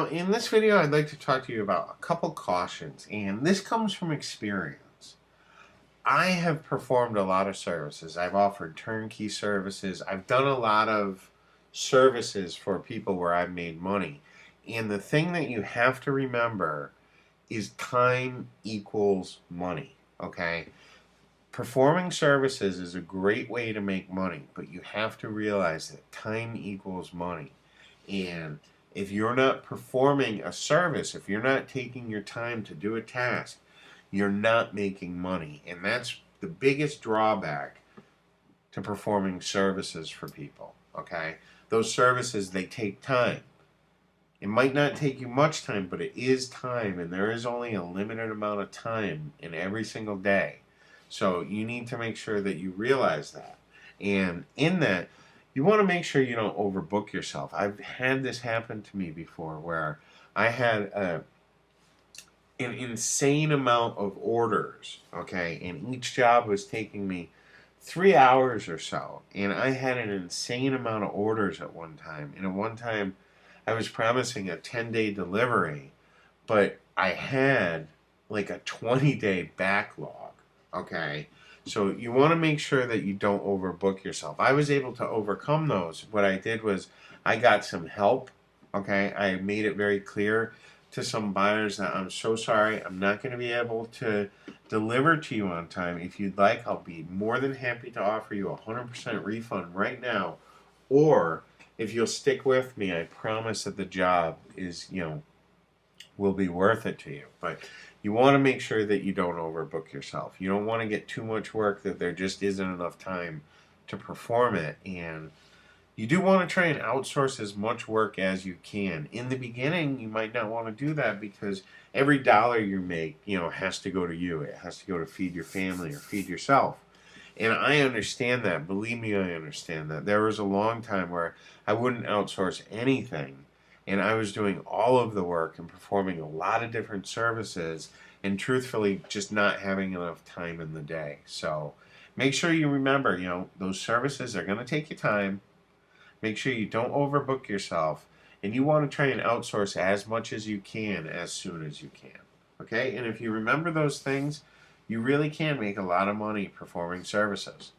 Now, in this video, I'd like to talk to you about a couple cautions, and this comes from experience. I have performed a lot of services. I've offered turnkey services. I've done a lot of services for people where I've made money. And the thing that you have to remember is time equals money, okay? Performing services is a great way to make money, but you have to realize that time equals money. And if you're not performing a service, if you're not taking your time to do a task, you're not making money. And that's the biggest drawback to performing services for people, okay? Those services, they take time. It might not take you much time, but it is time, and there is only a limited amount of time in every single day. So you need to make sure that you realize that. And in that, you want to make sure you don't overbook yourself. I've had this happen to me before where I had an insane amount of orders, okay, and each job was taking me 3 hours or so, and I had an insane amount of orders at one time. And at one time, I was promising a 10-day delivery, but I had like a 20-day backlog, okay? So you want to make sure that you don't overbook yourself. I was able to overcome those. What I did was I got some help, okay? I made it very clear to some buyers that I'm so sorry, I'm not going to be able to deliver to you on time. If you'd like, I'll be more than happy to offer you a 100% refund right now. Or if you'll stick with me, I promise that the job is, will be worth it to you. But you want to make sure that you don't overbook yourself. You don't want to get too much work that there just isn't enough time to perform it. And you do want to try and outsource as much work as you can. In the beginning, you might not want to do that because every dollar you make, has to go to you. It has to go to feed your family or feed yourself. And I understand that. Believe me, I understand that. There was a long time where I wouldn't outsource anything, and I was doing all of the work and performing a lot of different services, and truthfully, just not having enough time in the day. So make sure you remember, those services are going to take you time. Make sure you don't overbook yourself, and you want to try and outsource as much as you can as soon as you can. Okay? And if you remember those things, you really can make a lot of money performing services.